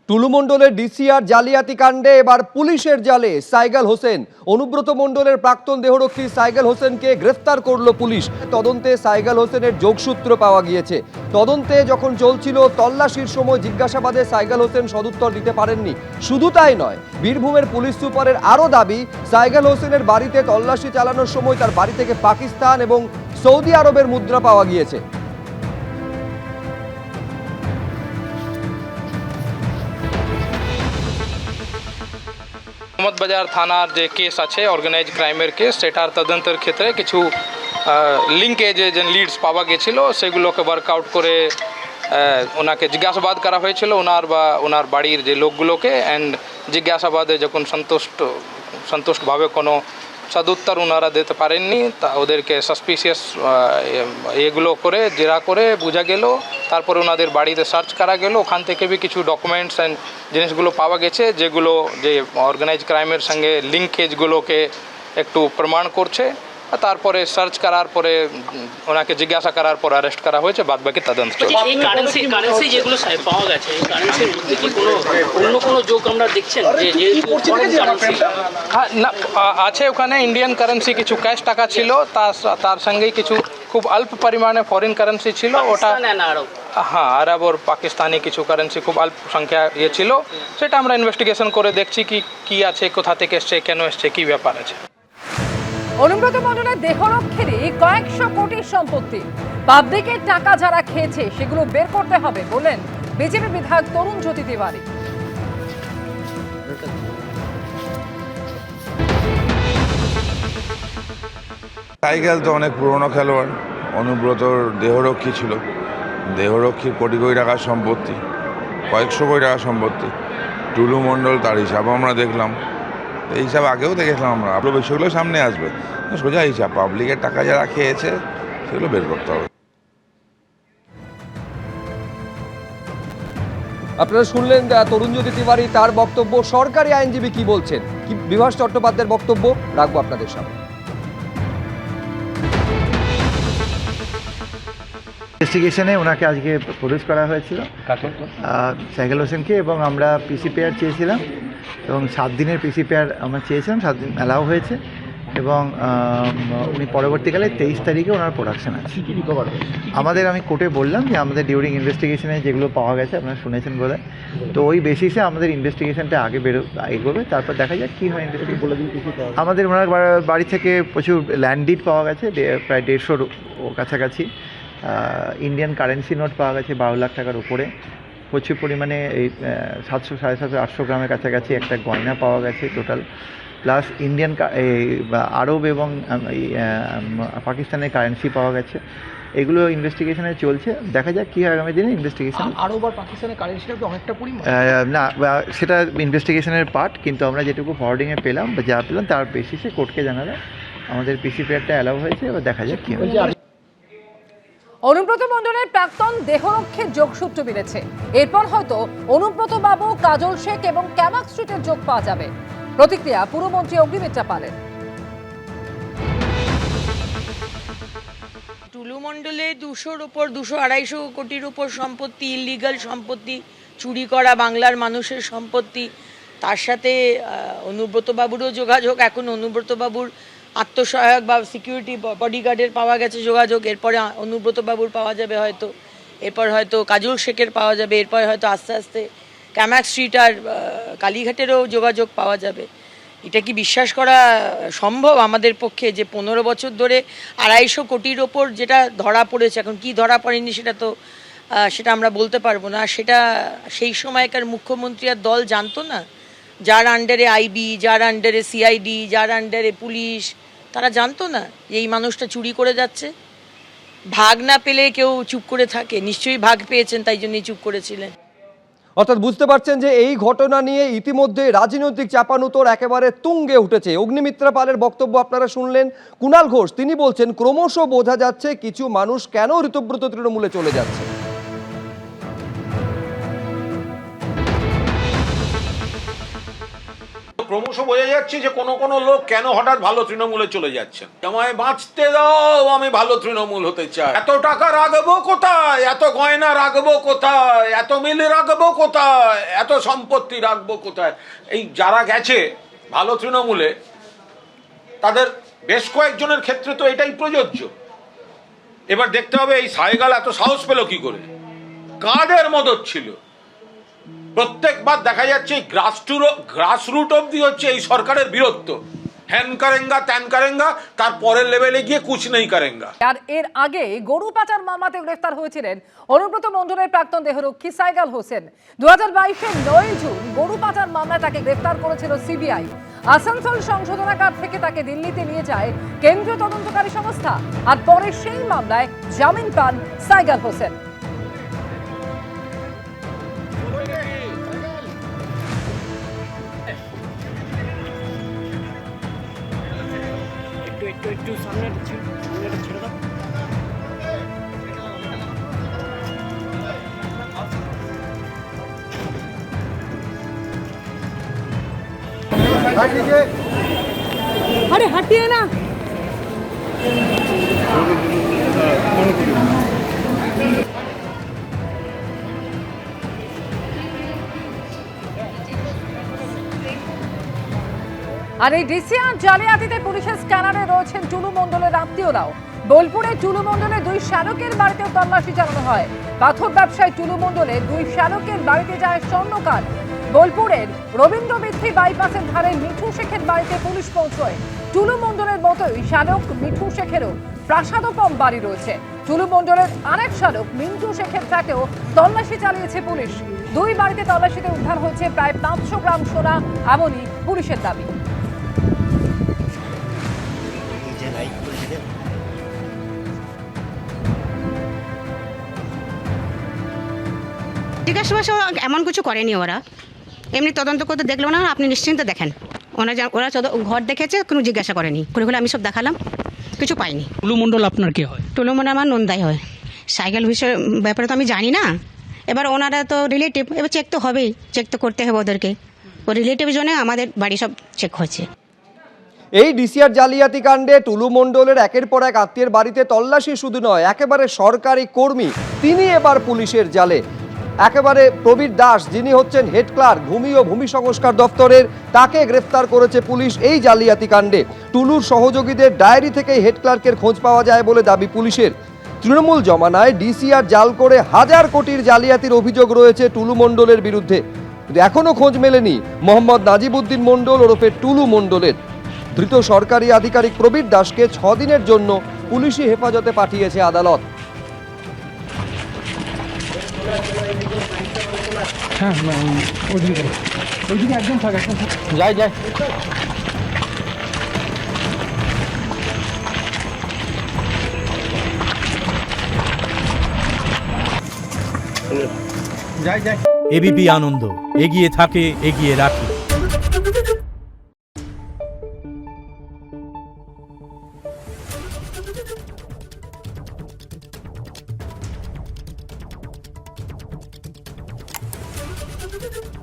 টুলু মণ্ডলের ডিসিআর জালিয়াতি কাণ্ডে এবার পুলিশের জালে সাইগাল হোসেন। অনুব্রত মণ্ডলের প্রাক্তন দেহরক্ষী সাইগাল হোসেনকে গ্রেফতার করল পুলিশ। তদন্তে সাইগাল হোসেনের যোগসূত্র পাওয়া গিয়েছে। তদন্তে যখন চলছিল তল্লাশির সময় জিজ্ঞাসাবাদে সাইগাল হোসেন সদুত্তর দিতে পারেননি। শুধু তাই নয়, বীরভূমের পুলিশ সুপারের আরও দাবি, সাইগাল হোসেনের বাড়িতে তল্লাশি চালানোর সময় তার বাড়ি থেকে পাকিস্তান এবং সৌদি আরবের মুদ্রা পাওয়া গিয়েছে। মোহাম্মদবাজার থানার যে কেস আছে অর্গানাইজ ক্রাইমের কেস, সেটার তদন্তের ক্ষেত্রে কিছু লিঙ্কেজে যে লিডস পাওয়া গেছিলো সেগুলোকে ওয়ার্কআউট করে ওনাকে জিজ্ঞাসাবাদ করা হয়েছিল, ওনার বাড়ির যে লোকগুলোকে। অ্যান্ড জিজ্ঞাসাবাদে যখন সন্তুষ্টভাবে কোনো সদুত্তর ওনারা দিতে পারেননি, তা ওদেরকে সাসপিসিয়াস এগুলো করে জেরা করে বোঝা গেল। তারপরে ওনাদের বাড়িতে সার্চ করা গেল, ওখান থেকে भी কিছু ডকুমেন্টস অ্যান্ড জিনিসগুলো পাওয়া গেছে যেগুলো যে অর্গানাইজ ক্রাইমের সঙ্গে লিঙ্কেজগুলোকে একটু প্রমাণ করছে। তারপরে সার্চ করার পরে ওনাকে জিজ্ঞাসা করার পর অ্যারেস্ট করা হয়েছে, বাদবাকি তদন্ত চলছে। এই কারেন্সি যেগুলো পাওয়া গেছে, কারেন্সির মধ্যে কি কোনো অন্য কোনো যোগ আমরা দেখছেন যে হ্যাঁ না, আছে ওখানে ইন্ডিয়ান কারেন্সি, কিছু ক্যাশ টাকা ছিল, তার সঙ্গেই কিছু খুব অল্প পরিমাণে ফরেন কারেন্সি ছিল। ওটা হ্যাঁ, আরব আর পাকিস্তানি কিছু কারেন্সি খুব অল্প সংখ্যা ছিল। সেটা আমরা ইনভেস্টিগেশন করে দেখছি কি আছে, কোথা থেকে এসছে, কেন এসছে, কি ব্যাপার আছে। অনুব্রত মণ্ডলের দেহরক্ষেরই কয়েকশো কোটি সম্পত্তি, পাবলিকের টাকা যারা খেয়েছে সেগুলো বের করতে হবে বলেন বিজেপি বিধায়ক তরুণ জ্যোতি তিওয়ারি। সাইকেল তো অনেক পুরনো খেলোয়াড়, অনুব্রতর দেহরক্ষী ছিল। দেহরক্ষীর কোটি কোটি টাকার সম্পত্তি, কয়েকশো কোটি টাকার সম্পত্তি। টুলু মণ্ডল, তার হিসাবও আমরা দেখলাম। এই হিসাব আগেও দেখেছিলাম আমরা, আরও বিষয়গুলো সামনে আসবে। সোজা হিসাব, পাবলিকের টাকা যারা খেয়েছে সেগুলো বের করতে হবে। আপনারা শুনলেন তরুণ জ্যোতি তিওয়ারি, তার বক্তব্য। সরকারি আইনজীবী কি বলছেন, কি বিভাস চট্টোপাধ্যায়ের বক্তব্য রাখবো আপনাদের সামনে। ইনভেস্টিগেশনে ওনাকে আজকে প্রডিউস করা হয়েছিল, সাইকেল হোসেনকে, এবং আমরা পিসিপিআর চেয়েছিলাম এবং 7 দিনের পিসিপিআর আমরা চেয়েছিলাম, 7 দিন অ্যালাউ হয়েছে। এবং উনি পরবর্তীকালে 23 তারিখে ওনার প্রোডাকশন আছে। আমি কোর্টে বললাম যে আমাদের ডিউরিং ইনভেস্টিগেশনে যেগুলো পাওয়া গেছে আপনারা শুনেছেন বোধহয়, তো ওই বেসিসে আমাদের ইনভেস্টিগেশনটা আগে এগোবে, তারপর দেখা যাক কী হয়। আমাদের ওনার বাড়ি থেকে প্রচুর ল্যান্ড ডিড পাওয়া গেছে, প্রায় 150-র কাছাকাছি। ইন্ডিয়ান কারেন্সি নোট পাওয়া গেছে 12 লাখ টাকার উপরে। প্রচুর পরিমাণে এই 700, 750, 800 গ্রামের কাছাকাছি একটা গয়না পাওয়া গেছে টোটাল। প্লাস ইন্ডিয়ান আরব এবং পাকিস্তানের কারেন্সি পাওয়া গেছে। এগুলো ইনভেস্টিগেশনে চলছে, দেখা যাক কী হয় আগামী দিনে ইনভেস্টিগেশন। আরব আর পাকিস্তানের কারেন্সিটা তো অনেকটা পরিমাণ না, সেটা ইনভেস্টিগেশনের পার্ট, কিন্তু আমরা যেটুকু ফরওয়ার্ডিংয়ে পেলাম বা যা পেলাম তার বেসিসে কোর্টকে জানালাম। আমাদের পিসিপিআরটা অ্যালাউ হয়েছে, এবার দেখা যাক কী হয়। অনুব্রত মণ্ডলের প্রাক্তন দেহরক্ষীর যোগসূত্র মিলেছে। এরপর হয়তো অনুব্রত বাবু, কাজল শেখ এবং ক্যামাক স্ট্রিটের যোগ পাওয়া যাবে। প্রতিক্রিয়া পুরমন্ত্রী অগ্নিমিত্রা পালের। টুলু মণ্ডলে 200-র উপর, 200-250 কোটির উপর সম্পত্তি, ইলিগাল সম্পত্তি, চুরি করা বাংলার মানুষের সম্পত্তি। তার সাথে অনুব্রত বাবুরও যোগাযোগ। এখন অনুব্রত বাবুর আত্মসহায়ক বা সিকিউরিটি বডিগার্ডের পাওয়া গেছে যোগাযোগ। এরপরে অনুব্রত বাবুর পাওয়া যাবে হয়তো, এরপর হয়তো কাজল শেখের পাওয়া যাবে, এরপর হয়তো আস্তে আস্তে ক্যামাক স্ট্রিট আর কালীঘাটেরও যোগাযোগ পাওয়া যাবে। এটা কি বিশ্বাস করা সম্ভব আমাদের পক্ষে যে 15 বছর ধরে 250 কোটির ওপর যেটা ধরা পড়েছে? এখন কি ধরা পড়েনি সেটা আমরা বলতে পারবো না। সেটা সেই সময়কার মুখ্যমন্ত্রী আর দল জানতো না? যার আন্ডারে আইবি, যার আন্ডারে সিআইডি, যার আন্ডারে পুলিশ, তারা জানতো না যে এই মানুষটা চুরি করে যাচ্ছে? ভাগ না পেলে কেউ চুপ করে থাকে? নিশ্চয়ই ভাগ পেয়েছেন, তাই জন্যই চুপ করেছিলেন। অর্থাৎ বুঝতে পারছেন যে এই ঘটনা নিয়ে ইতিমধ্যে রাজনৈতিক চাপানুতোর একেবারে তুঙ্গে উঠেছে। অগ্নিমিত্রা পালের বক্তব্য আপনারা শুনলেন। কুণাল ঘোষ তিনি বলছেন, ক্রমশ বোঝা যাচ্ছে কিছু মানুষ কেন ঋতব্রত তৃণমূলে চলে যাচ্ছে। ক্রমশ বোঝা যাচ্ছে যে কোনো কোনো লোক কেন হঠাৎ ভালো তৃণমূলে চলে যাচ্ছেন। আমায় বাঁচতে দাও, আমি ভালো তৃণমূল হতে চাই। এত টাকা রাখবো কোথায়, এত গয়না রাখবো কোথায়, এত মিল রাখবো কোথায়, এত সম্পত্তি রাখবো কোথায়। এই যারা গেছে ভালো তৃণমূলে তাদের বেশ কয়েকজনের ক্ষেত্রে তো এটাই প্রযোজ্য। এবার দেখতে হবে এই সাইগাল এত সাহস পেল কি করে, কাদের মদত ছিল। প্রত্যেকবার দেখা যাচ্ছে গ্রাসরুট অব্দি হচ্ছে এই সরকারের বীরত্ব। হ্যান কারেঙ্গা ত্যান কারেঙ্গা, তার পরের লেভেলে গিয়ে কুছ নেই কারেঙ্গা। আর এর আগে গরু পাচার মামলাতে গ্রেফতার হয়েছিলেন অনুব্রত মণ্ডলের প্রাক্তন দেহরক্ষী সাইগাল হোসেন। 2022-এর 9 জুন গরু পাচার মামলায় তাকে গ্রেফতার করেছিল সিবিআই। আসানসোল সংশোধনাগার থেকে তাকে দিল্লিতে নিয়ে যায় কেন্দ্রীয় তদন্তকারী সংস্থা, আর পরে সেই মামলায় জামিন পান সাইগাল হোসেন। একটু সামনে ছেড়ে দাও। আরে হাঁটিয়ে না। আর এই ডিসিআর জালিয়াতিতে পুলিশের স্ক্যানারে রয়েছেন টুলু মণ্ডলের আত্মীয়রাও। বোলপুরে টুলু মণ্ডলের 2 শ্যালকের বাড়িতেও তল্লাশি চালানো হয়। পাথর ব্যবসায়ী টুলু মণ্ডলের 2 শ্যালকের বাড়িতে যায় স্বর্ণকার। বোলপুরের রবীন্দ্র মিত্রি বাইপাসের ধারে মিঠু শেখের বাড়িতে পুলিশ পৌঁছয়। টুলু মণ্ডলের মতোই শ্যালক মিঠু শেখেরও প্রাসাদোপম বাড়ি রয়েছে। টুলু মণ্ডলের আরেক শ্যালক মিন্টু শেখের ফ্ল্যাটেও তল্লাশি চালিয়েছে পুলিশ। 2 বাড়িতে তল্লাশিতে উদ্ধার হয়েছে প্রায় 500 গ্রাম সোনা, এমনই পুলিশের দাবি। জিজ্ঞাসাবাসা এমন কিছু করেনি ওরা, এমনি তদন্ত করতে দেখলো না। আপনি নিশ্চিন্ত দেখেন, ওরা ঘর দেখেছে, কোনো জিজ্ঞাসা করেনি। ঘুরে আমি সব দেখালাম, কিছু পাইনি। টুলু মণ্ডল আপনার কে হয়? টুলু মণ্ডল আমার নন্দাই হয়। সাইকেল বিষয়ের ব্যাপারে তো আমি জানি না। এবার ওনারা তো রিলেটিভ, এবার চেক তো হবেই, চেক তো করতে হবে ওদেরকে। ও রিলেটিভ জন্য আমাদের বাড়ি সব চেক হচ্ছে। এই ডিসিআর জালিয়াতি কাণ্ডে টুলু মণ্ডলের একের পর এক আত্মীয়ের বাড়িতে তল্লাশি শুধু নয়, একেবারে সরকারি কর্মী তিনি এবার পুলিশের জালে। একেবারে প্রবীর দাস, যিনি হচ্ছেন হেড ক্লার্ক ভূমি ও ভূমি সংস্কার দপ্তরের, তাকে গ্রেফতার করেছে পুলিশ এই জালিয়াতি কাণ্ডে। টুলুর সহযোগীদের ডায়েরি থেকেই হেড ক্লার্কের খোঁজ পাওয়া যায় বলে দাবি পুলিশের। তৃণমূল জমানায় ডিসিআর জাল করে 1000 কোটির জালিয়াতির অভিযোগ রয়েছে টুলু মণ্ডলের বিরুদ্ধে। কিন্তু এখনো খোঁজ মেলেনি মোহাম্মদ নাজিবউদ্দিন মণ্ডল ওরফে টুলু মণ্ডলের। ধৃত সরকারি আধিকারিক প্রবীর দাসকে 6 দিনের জন্য পুলিশি হেফাজতে পাঠিয়েছে আদালত। হ্যাঁ ওইদিকে একদম থাক, যাই এবিপি আনন্দ, এগিয়ে থাকে, এগিয়ে রাখে। Thank you.